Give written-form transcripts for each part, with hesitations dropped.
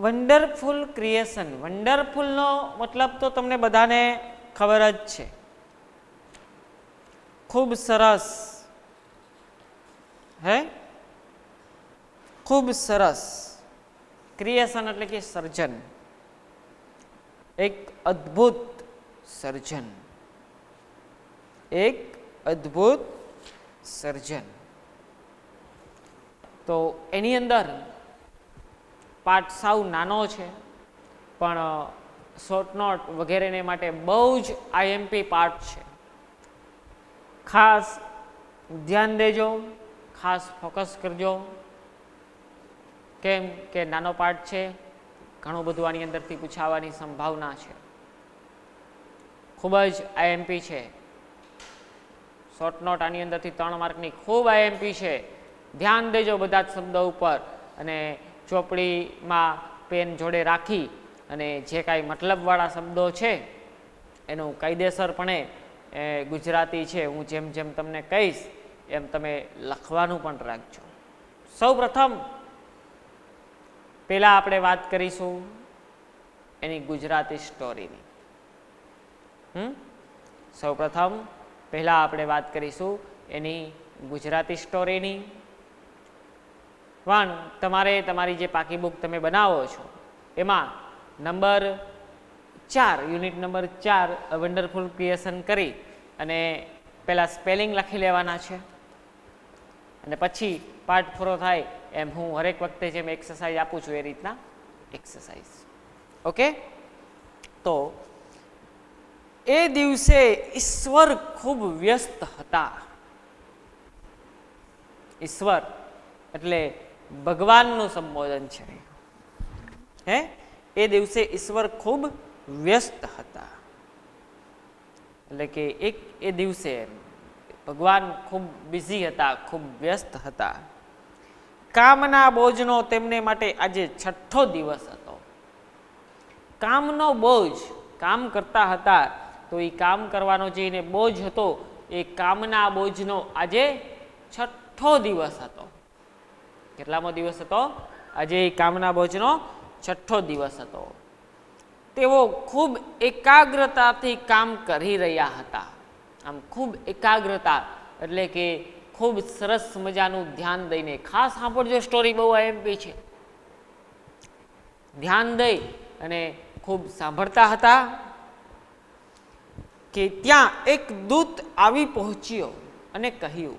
Wonderful creation. વન્ડરફુલનો મતલબ તો તમને બધાને ખબર જ છે, ખૂબ સરસ, હે, ખૂબ સરસ. ક્રિએશન એટલે કે સર્જન, એક અદ્ભુત સર્જન, એક અદ્ભુત સર્જન. તો એની અંદર પાઠ સાવ નાનો છે, પણ શોર્ટ નોટ વગેરેને માટે બહુ જ આઈએમપી પાઠ છે. ખાસ ધ્યાન દેજો, ખાસ ફોકસ કરજો. કેમ કે નાનો પાઠ છે, ઘણું બધું આની અંદરથી પૂછાવાની સંભાવના છે. ખૂબ જ આઈએમપી છે. શોર્ટ નોટ આની અંદરથી 3 માર્કની ખૂબ આઈએમપી છે. ધ્યાન દેજો બધા જ શબ્દો ઉપર, અને ચોપડીમાં પેન જોડે રાખી અને જે કાંઈ મતલબવાળા શબ્દો છે એનું કાયદેસરપણે ગુજરાતી છે હું જેમ જેમ તમને કહીશ એમ તમે લખવાનું પણ રાખજો. સૌ પ્રથમ પહેલાં આપણે વાત કરીશું એની ગુજરાતી સ્ટોરીની. સૌ પ્રથમ પહેલાં આપણે વાત કરીશું એની ગુજરાતી સ્ટોરીની. પણ તમારે તમારી જે પાકી બુક તમે બનાવો છો એમાં number 4, unit number 4 wonderful creation કરી અને પહેલાં સ્પેલિંગ લખી લેવાના છે, અને પછી પાઠ પૂરો થાય એમ હું હરેક વખતે જેમ એક્સરસાઇઝ આપું છું એ રીતના એક્સરસાઇઝ. ઓકે. તો એ દિવસે ઈશ્વર ખૂબ વ્યસ્ત હતા. ઈશ્વર એટલે ભગવાનનું સંબોધન છે. હે, એ દિવસે ઈશ્વર ખૂબ વ્યસ્ત હતા. એટલે કે એ દિવસે ભગવાન ખૂબ બિઝી હતા, ખૂબ વ્યસ્ત હતા. કામના બોજનો તેમને માટે આજે 6થો દિવસ હતો. કામનો બોજ, કામ કરતા હતા તો એ કામ કરવાનો જે એને બોજ હતો એ કામના બોજનો આજે 6થો દિવસ હતો. કેટલામો દિવસ હતો? આજે એ કામના બોજનો 6થો દિવસ હતો. તેઓ ખૂબ એકાગ્રતાથી કામ કરી રહ્યા હતા. આમ ખૂબ એકાગ્રતા એટલે કે ખૂબ સરસ મજાનું ધ્યાન દઈને. ખાસ સાંભળજો, સ્ટોરી બહુ આઈએમપી છે. ધ્યાન દઈ અને ખૂબ સાંભળતા હતા કે ત્યાં એક દૂત આવી પહોંચ્યો અને કહ્યું.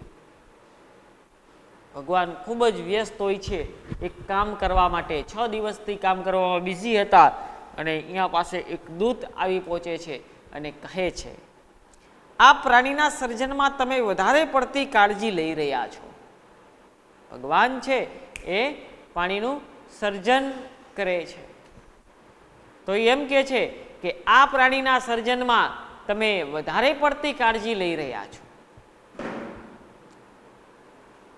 ભગવાન ખૂબ જ વ્યસ્ત હોય છે એક કામ કરવા માટે, 6 દિવસથી કામ કરવામાં બિઝી હતા, અને અહીંયા પાસે એક દૂત આવી પહોંચે છે અને કહે છે, આ પ્રાણીના સર્જનમાં તમે વધારે પડતી કાળજી લઈ રહ્યા છો. ભગવાન છે એ પ્રાણીનું સર્જન કરે છે, તો એમ કહે છે કે આ પ્રાણીના સર્જનમાં તમે વધારે પડતી કાળજી લઈ રહ્યા છો.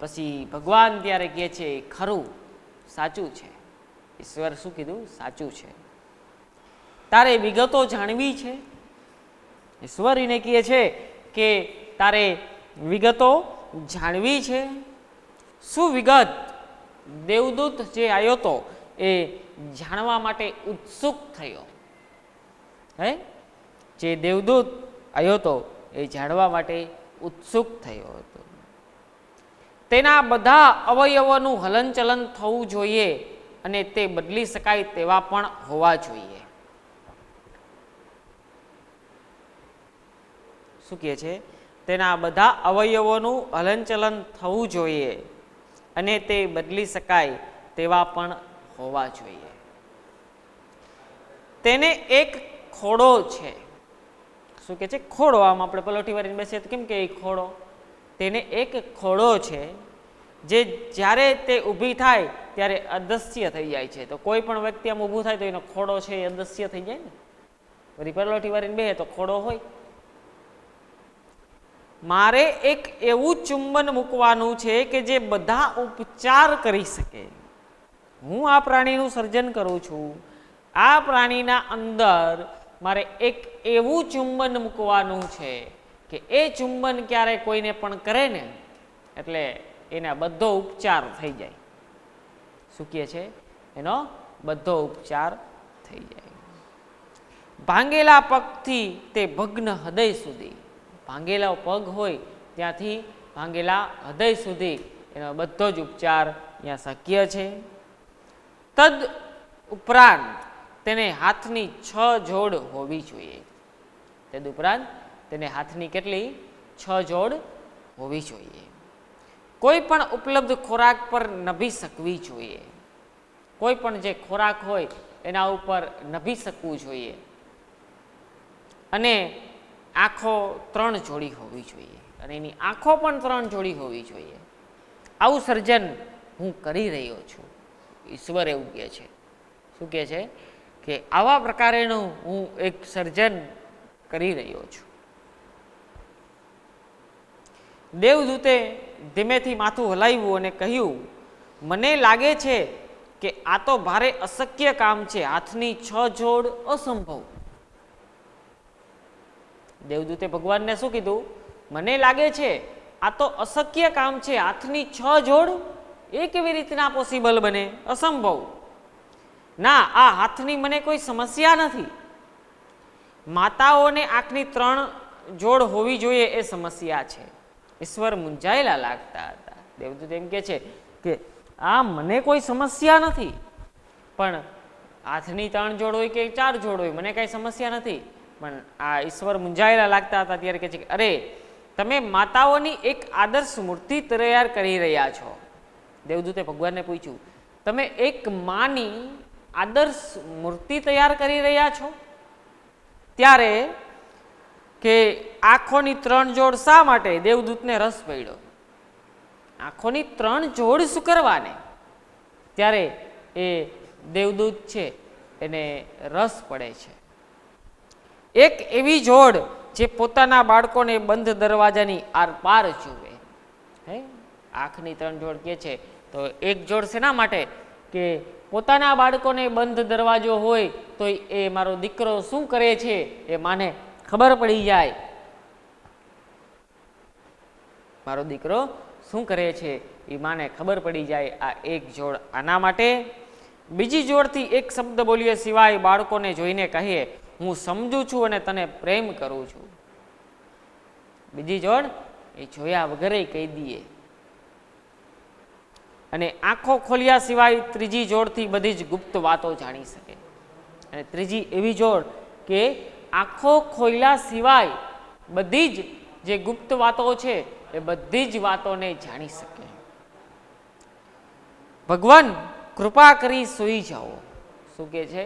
પછી ભગવાન ત્યારે કહે છે, ખરું, સાચું છે. ઈશ્વર શું કીધું? સાચું છે. તારે વિગતો જાણવી છે? ઈશ્વર એને કહે છે કે તારે વિગતો જાણવી છે. શું વિગત? દેવદૂત જે આવ્યો હતો એ જાણવા માટે ઉત્સુક થયો. હે, જે દેવદૂત આવ્યો હતો એ જાણવા માટે ઉત્સુક થયો હતો. તેના બધા અવયવોનું હલનચલન થવું જોઈએ અને તે બદલી શકાય તેવા પણ હોવા જોઈએ. શું કહે છે? તેના બધા અવયવોનું હલનચલન થવું જોઈએ અને તે બદલી શકાય તેવા પણ હોવા જોઈએ. તેને એક ખોડો છે. શું કહે છે? ખોડો. આમ આપણે પલોઠી વાળીને બેસીએ તો કેમ કે ખોડો? તેને એક ખોડો છે જે જ્યારે તે ઊભી થાય ત્યારે અદૃશ્ય થઈ જાય છે. તો કોઈ પણ વ્યક્તિ આમ ઊભું થાય તો એનો ખોડો છે એ અદૃશ્ય થઈ જાય ને. વળી પલોઠી વાળીને બેસે તો ખોડો હોય. મારે એક એવું ચુંબન મૂકવાનું છે કે જે બધા ઉપચાર કરી શકે. હું આ પ્રાણીનું સર્જન કરું છું, આ પ્રાણીના અંદર મારે એક એવું ચુંબન મૂકવાનું છે કે એ ચુંબન ક્યારે કોઈને પણ કરે ને એટલે એના બધો ઉપચાર થઈ જાય. શું કહે છે? એનો બધો ઉપચાર થઈ જાય. ભાંગેલા પગથી તે ભગ્ન હૃદય સુધી, ભાંગેલા પગ હોય ત્યાંથી ભાંગેલા હૃદય સુધી એનો બધો જ ઉપચાર અહીંયા શક્ય છે. તદ ઉપરાંત તેને હાથની 6 જોડ હોવી જોઈએ. તદ ઉપરાંત તેને હાથની કેટલી 6 જોડ હોવી જોઈએ. કોઈ પણ ઉપલબ્ધ ખોરાક પર નભી શકવી જોઈએ. કોઈ પણ જે ખોરાક હોય એના ઉપર નભી શકવું જોઈએ. અને આંખો 3 જોડી હોવી જોઈએ, અને એની આંખો પણ 3 જોડી હોવી જોઈએ. આવું સર્જન હું કરી રહ્યો છું, ઈશ્વર એવું કહે છે. શું કહે છે? કે આવા પ્રકારેનું હું એક સર્જન કરી રહ્યો છું. દેવદૂતે ધીમેથી માથું હલાવ્યું અને કહ્યું, મને લાગે છે કે આ તો ભારે અશક્ય કામ છે. હાથની 6 જોડ અસંભવ. દેવદૂતે ભગવાનને શું કીધું? મને લાગે છે આ તો અશક્ય કામ છે. હાથની 6 જોડ એ કેવી રીતના પોસિબલ બને? અસંભવ. ના, આ હાથની મને કોઈ સમસ્યા નથી. માતાઓને આંખની 3 જોડ હોવી જોઈએ એ સમસ્યા છે. ઈશ્વર મૂંઝાયેલા લાગતા હતા. દેવદૂત એમ કહે છે કે આ મને કોઈ સમસ્યા નથી, પણ હાથની 3 જોડ હોય કે 4 જોડ હોય મને કાંઈ સમસ્યા નથી. પણ આ ઈશ્વર મૂંઝાયેલા લાગતા હતા ત્યારે કહે છે કે અરે, તમે માતાઓની એક આદર્શ મૂર્તિ તૈયાર કરી રહ્યા છો. દેવદૂતે ભગવાનને પૂછ્યું, તમે એક માની આદર્શ મૂર્તિ તૈયાર કરી રહ્યા છો? ત્યારે કે આંખોની 3 જોડ શા માટે? દેવદૂતને રસ પડ્યો. આંખોની 3 જોડ શું કરવાને? ત્યારે એ દેવદૂત છે એને રસ પડે છે. એક એવી જોડ જે પોતાના બાળકોને બંધ દરવાજાની આરપાર જુએ. હે, આંખની 3 જોડ કે છે તો એક જોડ શેના માટે? કે પોતાના બાળકોને બંધ દરવાજો હોય તો એ મારો દીકરો શું કરે છે એ માને ખબર પડી જાય. મારો દીકરો શું કરે છે એ માને ખબર પડી જાય. આ એક જોડ આના માટે. બીજી જોડથી એક શબ્દ બોલ્યો સિવાય બાળકોને જોઈને કહે, હું સમજુ છું અને તને પ્રેમ કરું છું. બીજી જોડ એ જોયા વગર કહી દઈએ. અને આંખો ખોલ્યા સિવાય ત્રીજી જોડથી બધી જ ગુપ્ત વાતો જાણી શકે. અને ત્રીજી એવી જોડ કે આંખો ખોલ્યા સિવાય બધી જ જે ગુપ્ત વાતો છે એ બધી જ વાતોને જાણી શકે. ભગવાન કૃપા કરી સૂઈ જાઓ. શું કહે છે?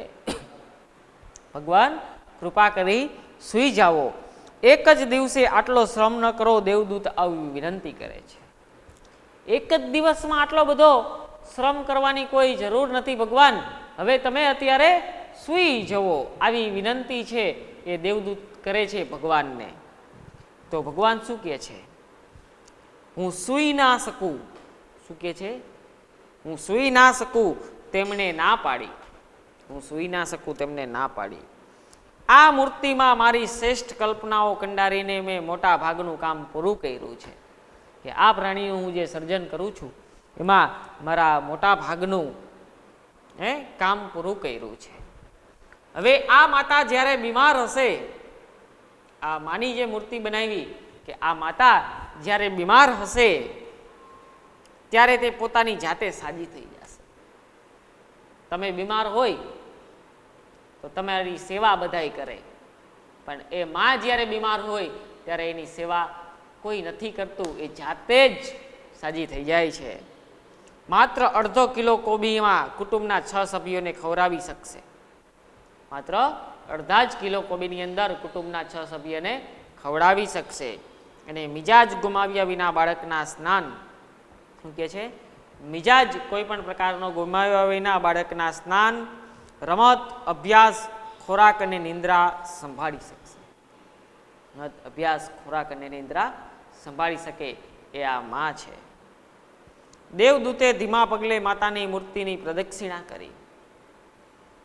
ભગવાન કૃપા કરી સૂઈ જાઓ. એક જ દિવસે આટલો શ્રમ ન કરો. દેવદૂત આવી વિનંતી કરે છે. એક જ દિવસમાં આટલો બધો શ્રમ કરવાની કોઈ જરૂર નથી ભગવાન, હવે તમે અત્યારે સૂઈ જવો. આવી વિનંતી છે એ દેવદૂત કરે છે ભગવાનને. તો ભગવાન શું કહે છે? હું સૂઈ ના શકું. શું કહે છે? હું સૂઈ ના શકું તેમને ના પાડી. હું સૂઈ ના શકું તેમને ના પાડી. આ મૂર્તિમાં મારી શ્રેષ્ઠ કલ્પનાઓ કંડારીને મેં મોટા ભાગનું કામ પૂરું કર્યું છે. કે આ પ્રાણીનું હું જે સર્જન કરું છું એમાં મારા મોટા ભાગનું કામ પૂરું કર્યું છે. હવે આ માતા જ્યારે બીમાર હશે, આ માની જે મૂર્તિ બનાવી કે આ માતા જ્યારે બીમાર હશે ત્યારે તે પોતાની જાતે સાજી થઈ જશે. તમે બીમાર હોય તો તમારી સેવા બધાય કરે, પણ એ માં જ્યારે બીમાર હોય ત્યારે એની સેવા કોઈ નથી કરતું, એ જાતે જ સાજી થઈ જાય છે. માત્ર અડધો કિલો કોબીમાં કુટુંબના 6 સભ્યોને ખવડાવી શકશે. માત્ર અડધા જ કિલો કોબીની અંદર કુટુંબના 6 સભ્યોને ખવડાવી શકશે. અને મિજાજ ગુમાવ્યા વિના બાળકના સ્નાન, શું કહે છે? મિજાજ કોઈ પણ પ્રકારનો ગુમાવ્યા વિના બાળકના સ્નાન, રમત, અભ્યાસ, ખોરાક અને નિંદ્રા સંભાળી શકશે. રમત, અભ્યાસ, ખોરાક અને નિંદ્રા સંભાળી શકે એ આ માં છે. દેવદૂતે ધીમા પગલે માતાની મૂર્તિની પ્રદક્ષિણા કરી.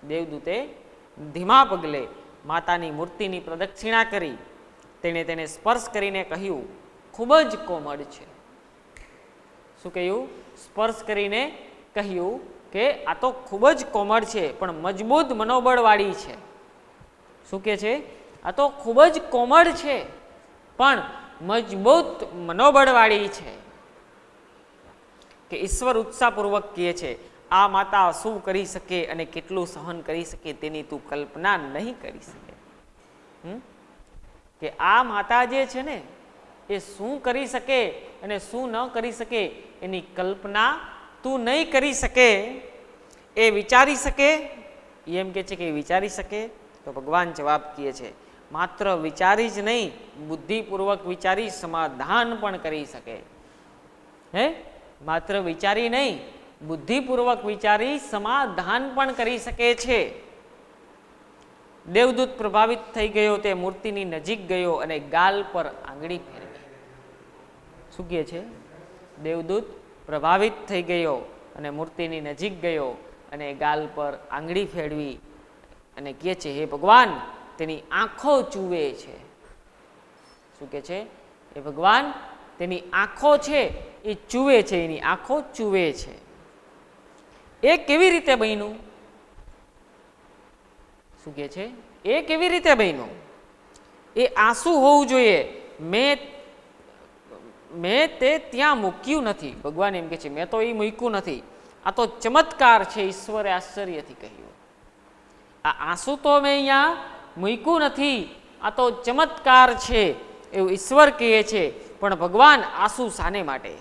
દેવદૂતે ધીમા પગલે માતાની મૂર્તિની પ્રદક્ષિણા કરી. તેણે તેને સ્પર્શ કરીને કહ્યું, ખૂબ જ કોમળ છે. શું કહ્યું? સ્પર્શ કરીને કહ્યું, કે આ તો ખૂબ જ કોમળ છે પણ મજબૂત મનોબળવાળી છે. શું કહે છે? આ તો ખૂબ જ કોમળ છે પણ મજબૂત મનોબળવાળી છે. કે ઈશ્વર ઉત્સાહપૂર્વક કહે છે આ માતા શું કરી શકે અને કેટલું સહન કરી શકે તેની તું કલ્પના નહીં કરી શકે. કે આ માતા જે છે ને એ શું કરી શકે અને શું ન કરી શકે એની કલ્પના તું નહીં કરી શકે. એ વિચારી શકે? એમ કે છે કે વિચારી શકે? તો ભગવાન જવાબ કહે છે માત્ર વિચારી જ નહીં, બુદ્ધિપૂર્વક વિચારી સમાધાન પણ કરી શકે. હે, માત્ર વિચારી નહીં, બુદ્ધિપૂર્વક વિચારી સમાધાન પણ કરી શકે છે. દેવદૂત પ્રભાવિત થઈ ગયો, તે મૂર્તિની નજીક ગયો અને ગાલ પર આંગળી ફેરવી. શું કહે છે? દેવદૂત પ્રભાવિત થઈ ગયો અને મૂર્તિની નજીક ગયો અને ગાલ પર આંગળી ફેરવી અને કહે છે હે ભગવાન, તેની આંખો ચૂવે છે. શું કહે છે? એ ભગવાન, તેની આંખો છે એ ચૂવે છે, એની આંખો ચૂવે છે. એ કેવી રીતે બન્યું? શું કહે છે? એ કેવી રીતે બન્યું? એ આંસુ હોવું જોઈએ, મેં તે ત્યાં મૂક્યું નથી. ભગવાન એમ કહે છે મેં તો એ મૂક્યું નથી, આ તો ચમત્કાર છે. ઈશ્વરે આશ્ચર્યથી કહ્યું આ આંસુ તો મેં અહીંયા મૂક્યું નથી, આ તો ચમત્કાર છે એવું ઈશ્વર કહે છે. પણ ભગવાન આંસુ શાને માટે?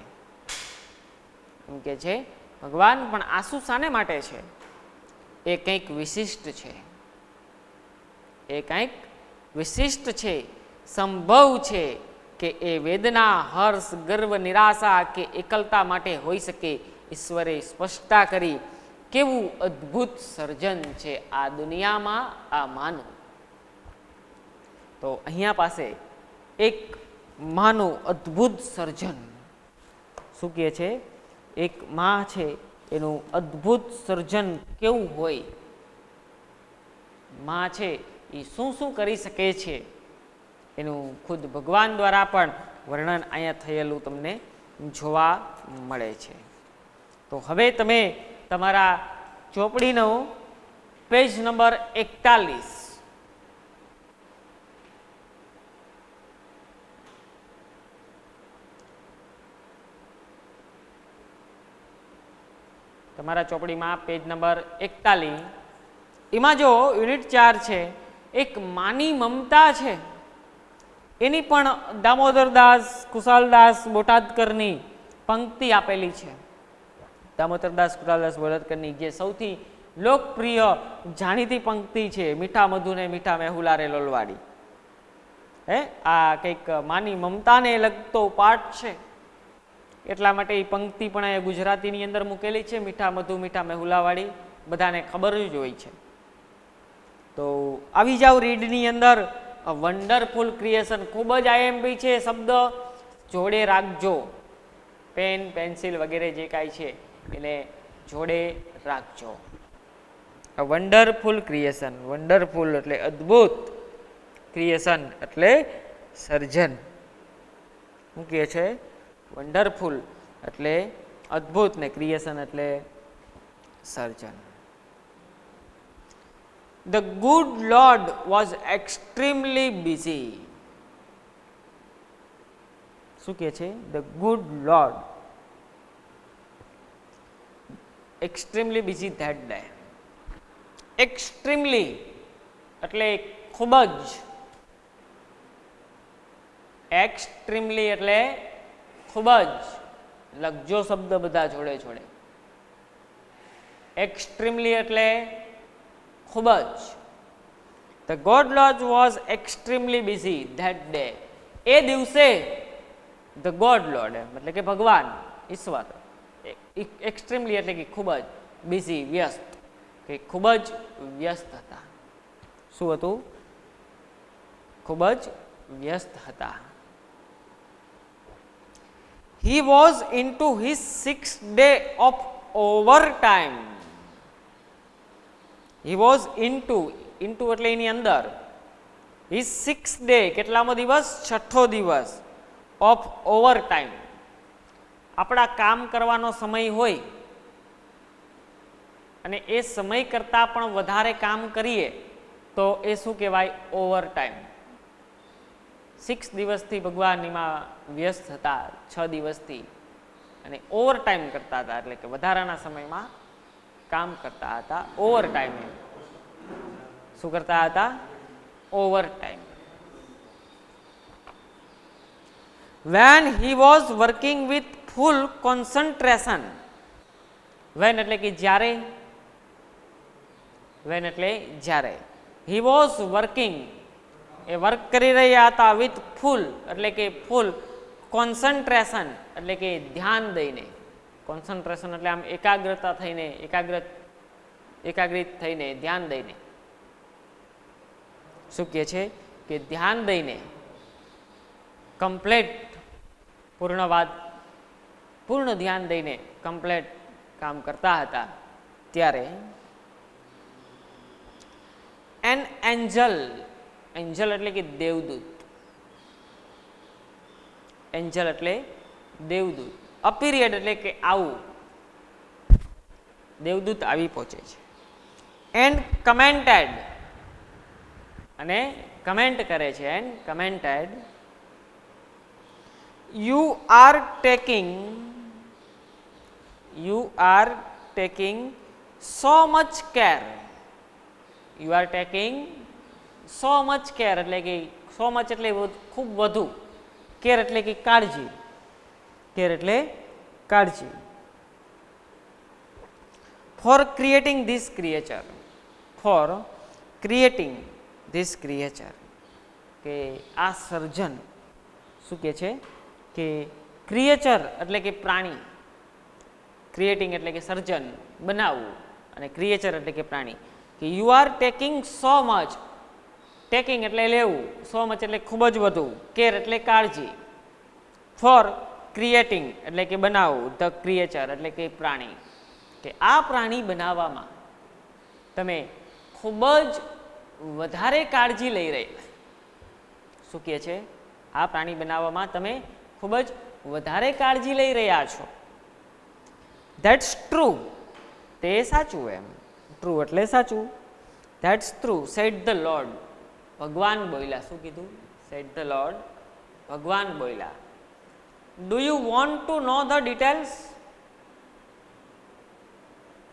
એમ કે છે ભગવાન પણ આંસુ શાને માટે છે? એ કંઈક વિશિષ્ટ છે, એ કંઈક વિશિષ્ટ છે, સંભવ છે કે એ વેદના, હર્ષ, ગર્વ, નિરાશા કે એકલતા માટે હોઈ શકે. ઈશ્વરે સ્પષ્ટતા કરી. કેવું અદ્ભુત સર્જન છે આ દુનિયામાં આ માનું. તો અહીંયા પાસે એક માનું અદ્ભુત સર્જન. શું કહે છે? એક માં છે એનું અદ્ભુત સર્જન કેવું હોય, માં છે એ શું શું કરી શકે છે એનું ખુદ ભગવાન દ્વારા પણ વર્ણન અહીંયા થયેલું તમને જોવા મળે છે. તો હવે તમે તમારા ચોપડીનો પેજ નંબર 41 તમારા ચોપડીમાં પેજ નંબર 41 એમાં જો યુનિટ 4 છે, એક માની મમતા છે એની પણ દામોદરદાસ કુશાલદાસ બોટાદકરની પંક્તિ આપેલી છે. દામોદરદાસ કુશાલદાસ બોટાદકરની જે સૌથી લોકપ્રિય જાણીતી પંક્તિ છે, મીઠા મધુને મીઠા મેહુલારે લોલવાડી. આ કંઈક માની મમતાને લગતો પાઠ છે એટલા માટે એ પંક્તિ પણ અહીંયા ગુજરાતીની અંદર મૂકેલી છે, મીઠા મધુ મીઠા મેહુલાવાળી, બધાને ખબર જ હોય છે. તો આવી જાવ રીડની અંદર. વન્ડરફુલ ક્રિએશન ખૂબ જ આઈએમપી છે શબ્દ, જોડે રાખજો. પેન, પેન્સિલ વગેરે જે કાંઈ છે એને જોડે રાખજો. વન્ડરફુલ ક્રિએશન, વન્ડરફુલ એટલે અદ્ભુત, ક્રિએશન એટલે સર્જન. શું કહે છે? વન્ડરફુલ એટલે અદ્ભુત ને ક્રિએશન એટલે સર્જન. The good Lord was extremely busy. શું કહે છે? The good Lord extremely busy that day. Extremely એટલે ખૂબ જ, extremely એટલે ખૂબ જ, લખજો શબ્દ બધા જોડે જોડે. extremely એટલે ખૂબ જ. The God Lord was extremely busy that day. એ દિવસે the God Lord એટલે કે ભગવાન ઈશ્વર એક્સ્ટ્રીમલી એટલે કે ખૂબ જ, બિઝી વ્યસ્ત, કે ખૂબ જ વ્યસ્ત હતા. શું હતું? ખૂબ જ વ્યસ્ત હતા. He was into his 6th day of overtime. He was into એટલે એની અંદર, his 6th day કેટલામો દિવસ? 6થો દિવસ. ઓફ ઓવરટાઈમ, આપણા કામ કરવાનો સમય હોય અને એ સમય કરતાં પણ વધારે કામ કરીએ તો એ શું કહેવાય? Over time. 6 દિવસથી ભગવાન એમાં વ્યસ્ત હતા, 6 દિવસથી, અને ઓવર ટાઈમ કરતા હતા, એટલે કે વધારાના સમયમાં કામ કરતા હતા. Over time. શું કરતા હતા? Over time. when he was working with full concentration, when એટલે કે જ્યારે, when એટલે જ્યારે, he was working, A work કરી રહ્યા હતા, with full એટલે કે ફૂલ, concentration એટલે કે ધ્યાન દઈને, concentration એટલે આમ એકાગ્રતા થઈને, એકાગ્રિત થઈને, ધ્યાન દઈને. શું કહે છે? કે ધ્યાન દઈને, કમ્પ્લેટ, પૂર્ણ ધ્યાન દઈને કમ્પ્લેટ કામ કરતા હતા. ત્યારે એન એન્જલ, એન્જલ એટલે કે દેવદૂત, એન્જલ એટલે દેવદૂત, અપીરિયડ એટલે કે આવું, દેવદૂત આવી પહોંચે છે. એન્ડ કમેન્ટેડ, અને કમેન્ટ કરે છે, and commented, you are taking so much care, you are taking so much care એટલે કે so much એટલે ખૂબ વધુ, કેર એટલે કે કાળજી, કેર એટલે કાળજી. for creating this creature, for creating this creature, કે આ સર્જન, શું કે છે? કે ક્રિએચર એટલે કે પ્રાણી, ક્રિએટિંગ એટલે કે સર્જન, બનાવવું, અને ક્રિએચર એટલે કે પ્રાણી. કે you R taking so much, taking એટલે લેવું, સો મચ એટલે ખૂબ જ વધુ, કેર એટલે કાળજી, ફોર ક્રિએટિંગ એટલે કે બનાવવું, ધ ક્રિએચર એટલે કે પ્રાણી, કે આ પ્રાણી બનાવવામાં તમે ખૂબ જ વધારે કાળજી લઈ રહ્યા. શું કહે છે? આ પ્રાણી બનાવવામાં તમે ખૂબ જ વધારે કાળજી લઈ રહ્યા છો. ધેટ્સ ટ્રુ, તે સાચું. એમ ટ્રુ એટલે સાચું. That's true said the lord, ભગવાન બોલ્યા. શું કીધું? સેડ ધ લોર્ડ, ભગવાન બોલ્યા. Do you want to know the details?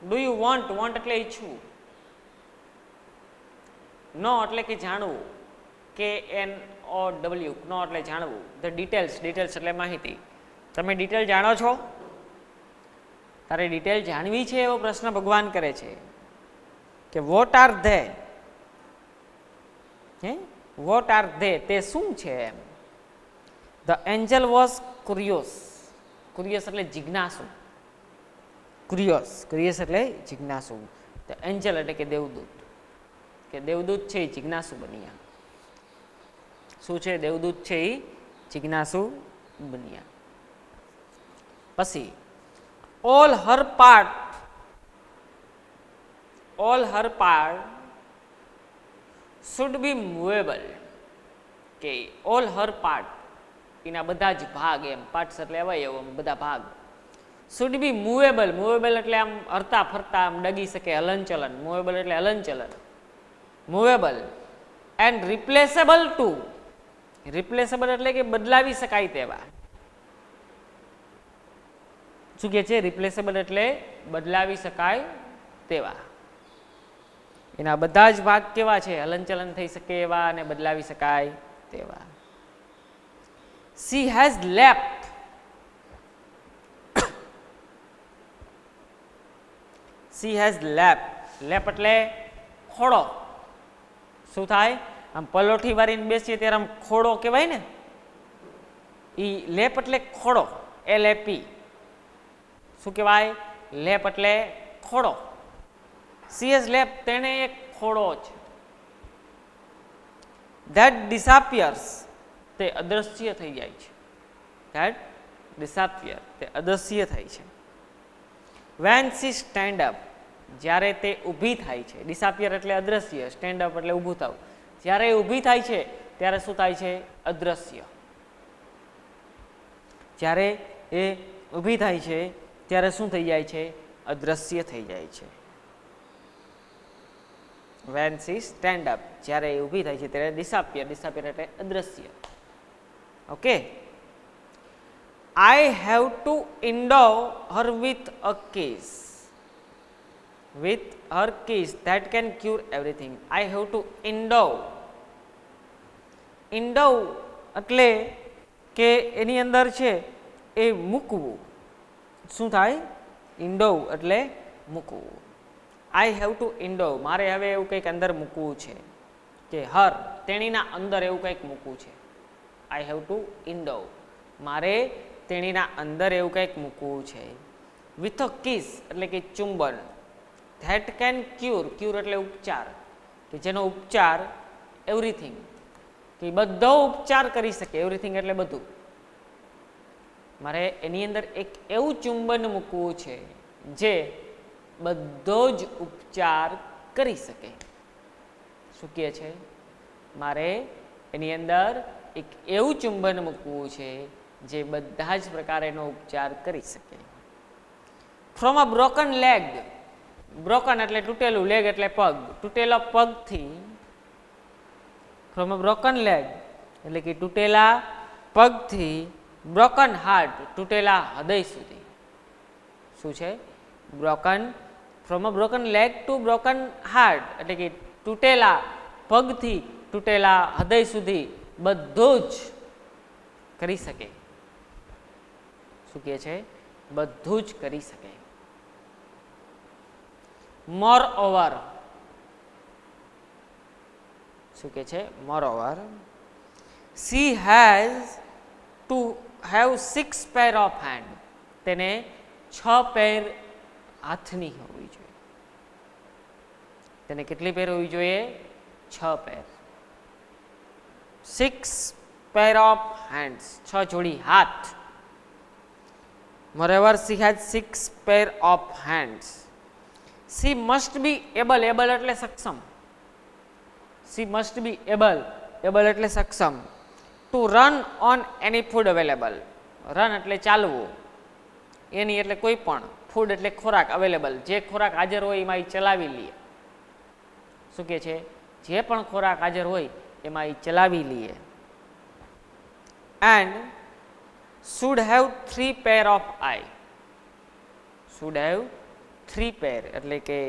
Do you want, want એટલે ઈચ્છવું, નો એટલે કે જાણવું, KNOW, નો એટલે જાણવું, ધ ડિટેલ્સ, ડિટેલ્સ એટલે માહિતી. તમે ડિટેલ જાણો છો? તારે ડિટેલ જાણવી છે એવો પ્રશ્ન ભગવાન કરે છે. કે what are they, what are they, તે શું છે? એમ. The angel was curious, curious એટલે જિજ્ઞાસુ, ક્યુરિયસ, ક્યુરિયસ એટલે જિજ્ઞાસુ. ધ એન્જલ એટલે કે દેવદૂત, કે દેવદૂત છે એ જિજ્ઞાસુ બન્યા. શું છે? દેવદૂત છે એ જિજ્ઞાસુ બન્યા. પછી all her part should be movable, કે all her part, એના બધા જ ભાગ, એમ પાર્ટ્સ એટલે અવયવ, બધા ભાગ, should be movable, movable એટલે આમ હરતા ફરતા, આમ ડગી શકે, હલનચલન, movable એટલે હલનચલન, movable, and replaceable too, રિપ્લેસેબલ એટલે કે બદલાવી શકાય તેવા. શું કે છે? રિપ્લેસેબલ એટલે બદલાવી શકાય તેવા. એના બધા જ ભાગ કેવા છે? હલનચલન થઈ શકે એવા અને બદલાવી શકાય તેવા. She has leapt, she has leapt, લેપ એટલે ખોડો. શું થાય? આમ પલોઠી વાળીને બેસીએ ત્યારે આમ ખોડો કહેવાય ને, એ લેપ એટલે ખોડો, LAP. શું કહેવાય? લેપ એટલે ખોડો. She has leapt, તેને એક ખોડો છે. That disappears, તે અદ્રશ્ય થઈ જાય છે. That disappear, તે અદ્રશ્ય થાય છે. When she stand up, જ્યારે તે ઊભી થાય છે. ડિસઅપિયર એટલે અદ્રશ્ય, સ્ટેન્ડ અપ એટલે ઊભું થવું. જ્યારે ઊભી થાય છે ત્યારે શું થાય છે? અદ્રશ્ય. જ્યારે એ ઊભી થાય છે ત્યારે શું થઈ જાય છે? અદ્રશ્ય થઈ જાય છે. વેન સી સ્ટેન્ડ અપ, જ્યારે એ ઊભી થાય છે ત્યારે ડિસઅપિયર, ડિસઅપિયર એટલે અદ્રશ્ય. Okay. I have to endow her with a kiss. With her kiss that can cure everything. I have to endow. endow એટલે કે એની અંદર છે એ મૂકવું. શું થાય? endow એટલે મૂકવું. આઈ હેવ ટુ endow, મારે હવે એવું કંઈક અંદર મૂકવું છે, કે હર તેણીના અંદર એવું કંઈક મૂકવું છે. આઈ હેવ ટુ endow, મારે તેણીના અંદર એવું કંઈક મૂકવું છે. વિથ અ કિસ એટલે કે ચુંબન. ધેટ કેન ક્યોર, ક્યોર એટલે ઉપચાર, કે જેનો ઉપચાર એવરીથિંગ, કે બધો ઉપચાર કરી શકે. એવરીથિંગ એટલે બધું. મારે એની અંદર એક એવું ચુંબન મૂકવું છે જે બધો જ ઉપચાર કરી શકે. શું કહે છે? મારે એની અંદર એક એવું ચુંબન મૂકવું છે જે બધા જ પ્રકારેનો ઉપચાર કરી શકે. From a broken leg, broken એટલે તૂટેલું, લેગ એટલે પગ, તૂટેલા પગથી, ફ્રોમ અ બ્રોકન લેગ એટલે કે તૂટેલા પગથી, બ્રોકન હાર્ટ તૂટેલા હૃદય સુધી. શું છે? Broken, from a broken leg to broken heart એટલે કે તૂટેલા પગથી તૂટેલા હૃદય સુધી બધું જ કરી શકે. શું કહે છે? બધું જ કરી શકે. મોર ઓવર, શું કહે છે? Moreover, she has to have 6 pair of hand, તેને 6 પેર હાથની હોવી જોઈએ. તેને કેટલી પેર હોવી જોઈએ? 6 પેર. 6 પેર ઓફ હેન્ડ્સ, 6 જોડી હાથ. મોreover she has 6 pair of hands. She must be able, able એટલે સક્ષમ. She must be able, able એટલે સક્ષમ. To run on any food available. Run એટલે ચાલવું, એની એટલે કોઈ પણ, ફૂડ એટલે ખોરાક, અવેલેબલ જે ખોરાક હાજર હોય એમાં એ ચલાવી લે. શું કહે છે? જે પણ ખોરાક હાજર હોય એમાં એ ચલાવી લે. And should have 3 pair of eye. should have 3 pair એટલે કે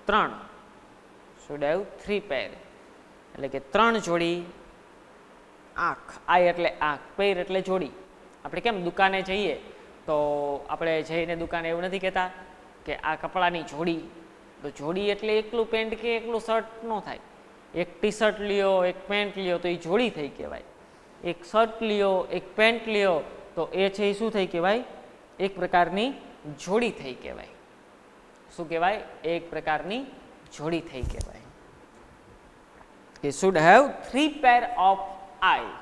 3. should have 3 pair એટલે કે 3 જોડી આંખ. આઈ એટલે આંખ, પેર એટલે જોડી. આપણે કેમ દુકાને જઈએ તો આપણે જઈને દુકાને એવું નથી કહેતા કે આ કપડાની જોડી, તો જોડી એટલે એકલું પેન્ટ કે એકલું શર્ટ ન થાય. એક ટી શર્ટ લ્યો, એક પેન્ટ લ્યો તો એ જોડી થઈ કહેવાય. એક શર્ટ લ્યો, એક પેન્ટ લ્યો તો એ છે એ શું થઈ કહેવાય? એક પ્રકારની જોડી થઈ કહેવાય. શું કહેવાય? એક પ્રકારની જોડી થઈ કહેવાય. કે શુડ હેવ 3 પેર ઓફ આઈ.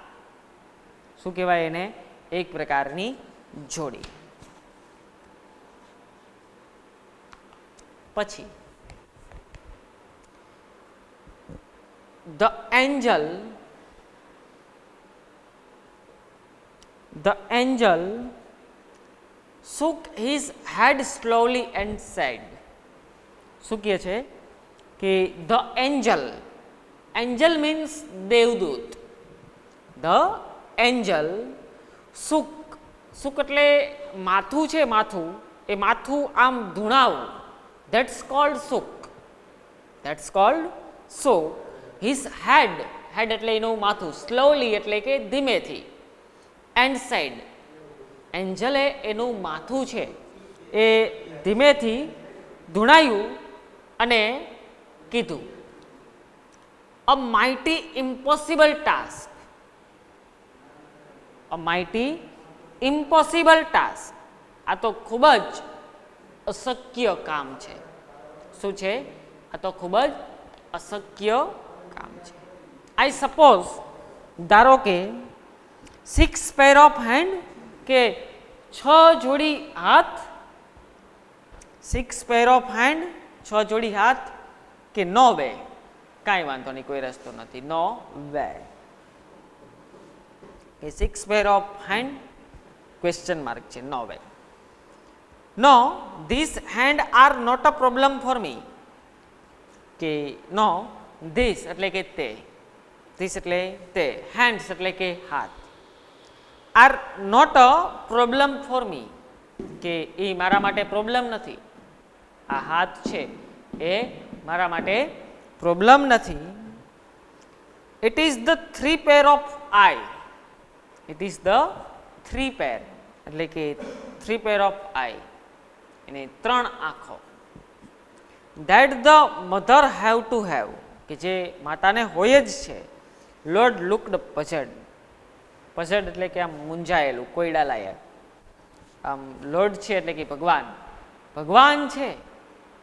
શું કહેવાય એને? એક પ્રકારની જોડી. પછી The angel shook his head slowly and said. શું કહે છે? કે the angel, angel means દેવદૂત. The angel shook, shook એટલે માથું છે, માથું, એ માથું આમ ધૂણાવું. That's called shook. That's called shook. His head, head એટલે એનું માથું, slowly એટલે કે ધીમેથી, એન્ડ સાઇડ, એન્જલે એનું માથું છે એ ધીમેથી ધૂણાયું અને કીધું, અ માઇટી ઇમ્પોસિબલ ટાસ્ક. અ માઇટી ઇમ્પોસિબલ ટાસ્ક, આ તો ખૂબ જ અશક્ય કામ છે. શું છે? આ તો ખૂબ જ અશક્ય કામ છે. આઈ સપોઝ, ધારો કે 6 પેર ઓફ હેન્ડ, કે 6 જોડી હાથ. 6 પેર ઓફ હેન્ડ, 6 જોડી હાથ, કે નો વે, કાંઈ વાંધો નહીં, કોઈ રસ્તો નથી, નો વે. કે 6 pair of hand, question mark છે, no way. No, this hand are not a problem for me. કે નો ધીસ એટલે કે તે, ધીસ એટલે તે, હેન્ડ્સ એટલે કે હાથ, are not a problem for me, કે એ મારા માટે પ્રોબ્લેમ નથી, આ હાથ છે એ મારા માટે પ્રોબ્લેમ નથી. It is the 3 pair of I, it is the 3 પેર એટલે કે 3 પેર ઓફ આઈ, એને 3 આંખો. That the mother have to have, કે જે માતાને હોય જ છે. લોર્ડ લુકડ પઝલ્ડ, પઝલ્ડ એટલે કે આમ મૂંઝાયેલું, કોયડા લાયક. આમ લોર્ડ છે એટલે કે ભગવાન, ભગવાન છે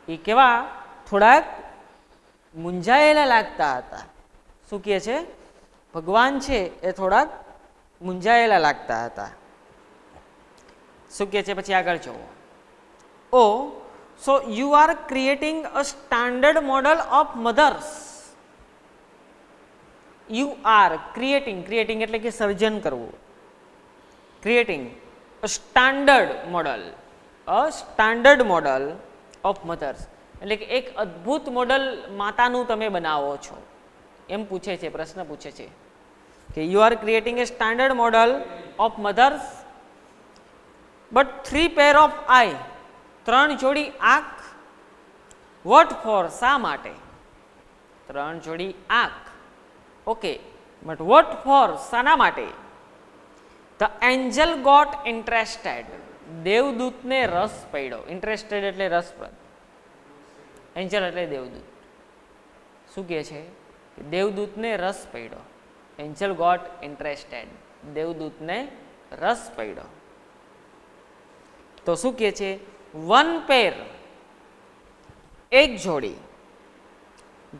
એ કેવા થોડાક મૂંઝાયેલા લાગતા હતા. શું કહે છે? ભગવાન છે એ થોડાક મૂંઝાયેલા લાગતા હતા. શું કહે છે પછી આગળ જુઓ. Oh so you are creating a standard model of mothers. You are creating, creating એટલે કે સર્જન કરવું, creating a standard model, a standard model of mothers એટલે કે એક અદ્ભુત મોડલ માતાનું તમે બનાવો છો, એમ પૂછે છે, પ્રશ્ન પૂછે છે કે you are creating a standard model of mothers but 3 pair of eye, 3 જોડી આંખ. વોટ ફોર, શા માટે? 3 જોડી આંખ, ઓકે, બટ વોટ ફોર, શાના માટે? ધ એન્જલ ગોટ ઇન્ટરેસ્ટેડ, દેવદૂતને રસ પડ્યો. ઇન્ટરેસ્ટેડ એટલે રસપ્રદ, એન્જલ એટલે દેવદૂત. શું કહે છે? દેવદૂતને રસ પડ્યો. એન્જલ ગોટ ઇન્ટરેસ્ટેડ, દેવદૂતને રસ પડ્યો. તો શું કહે છે? 1 પેર, એક જોડી.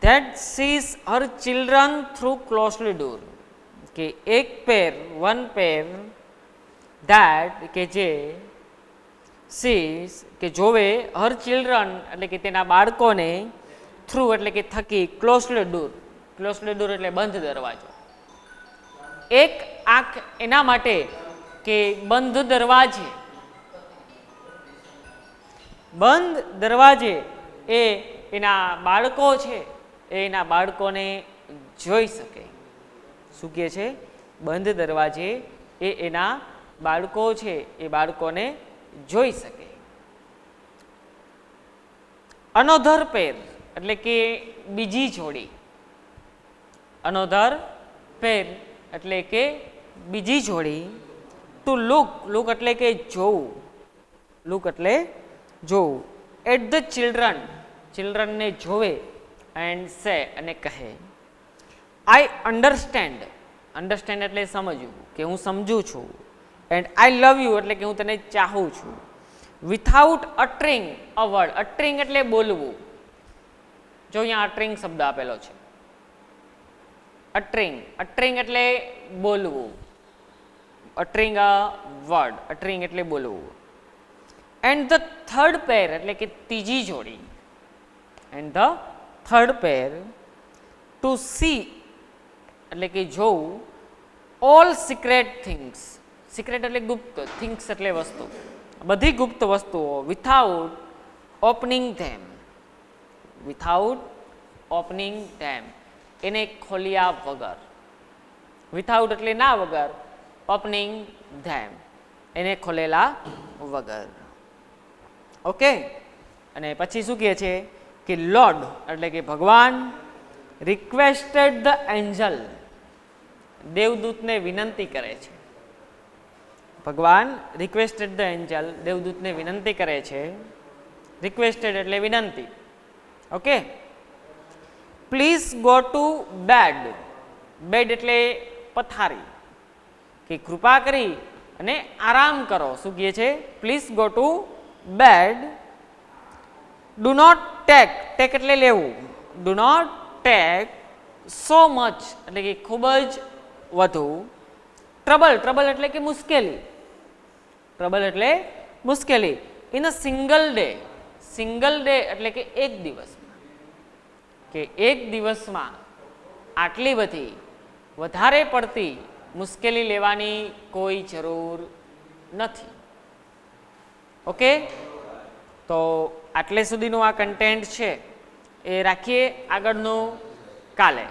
That sees her children through closely door, કે એક પેર, 1 પેર, ધેટ કે જે, સીઝ કે જોવે, હર ચિલ્ડ્રન એટલે કે તેના બાળકોને, થ્રુ એટલે કે થકી, ક્લોઝલી ડોર, ક્લોઝલી ડોર એટલે બંધ દરવાજો. એક આંખ એના માટે કે બંધ દરવાજે, બંધ દરવાજે એ એના બાળકો છે એ એના બાળકોને જોઈ શકે. શું કહે છે? બંધ દરવાજે એ એના બાળકો છે એ બાળકોને જોઈ શકે. અનોધર પેર એટલે કે બીજી જોડી, અનોધર પેર એટલે કે બીજી જોડી. ટુ લુક, લુક એટલે કે જોવું, લુક એટલે જોવું. એટ ધ ચિલ્ડ્રન, ચિલ્ડ્રનને જોવે, એન્ડ સે અને કહે, આઈ અન્ડરસ્ટેન્ડ, અન્ડરસ્ટેન્ડ એટલે સમજવું, કે હું સમજું છું. એન્ડ આઈ લવ યુ એટલે કે હું તને ચાહું છું. વિથાઉટ અટરિંગ અ વર્ડ, અટરિંગ એટલે બોલવું. જો અહીંયા અટરિંગ શબ્દ આપેલો છે, અટરિંગ, અટરિંગ એટલે બોલવું, અટરિંગ અ વર્ડ, અટરિંગ એટલે બોલવું. એન્ડ ધ થર્ડ પેર એટલે કે ત્રીજી જોડી, and the third pair, to see એટલે કે જોવું, ઓલ સિક્રેટ થિંગ્સ, સિક્રેટ એટલે ગુપ્ત, થિંગ્સ એટલે વસ્તુ, બધી ગુપ્ત વસ્તુઓ. વિથાઉટ ઓપનિંગ ધેમ, વિથાઉટ ઓપનિંગ ધેમ એને ખોલ્યા વગર, વિથાઉટ એટલે ના વગર, ઓપનિંગ ધેમ એને ખોલેલા વગર. ઓકે, અને પછી શું કહે છે કે લોર્ડ એટલે કે ભગવાન, રિક્વેસ્ટેડ ધ એન્જલ, દેવદૂતને વિનંતી કરે છે. ભગવાન રિક્વેસ્ટેડ ધ એન્જલ, દેવદૂતને વિનંતી કરે છે. રિક્વેસ્ટેડ એટલે વિનંતી. Okay, please go to bed, bed એટલે પથારી, કે કૃપા કરી અને આરામ કરો. શું કહે છે? Please go to bed. Do not take, take એટલે લેવું, do not take so much એટલે કે ખૂબ જ વધુ. ટ્રબલ, ટ્રબલ એટલે કે મુશ્કેલી, ટ્રબલ એટલે મુશ્કેલી. In a single day, single day એટલે કે એક દિવસમાં, કે એક દિવસમાં આટલી બધી વધારે પડતી મુશ્કેલી લેવાની કોઈ જરૂર નથી. ઓકે, તો આટલે સુધીનું આ કન્ટેન્ટ છે એ રાખીએ આગળનું કાલે.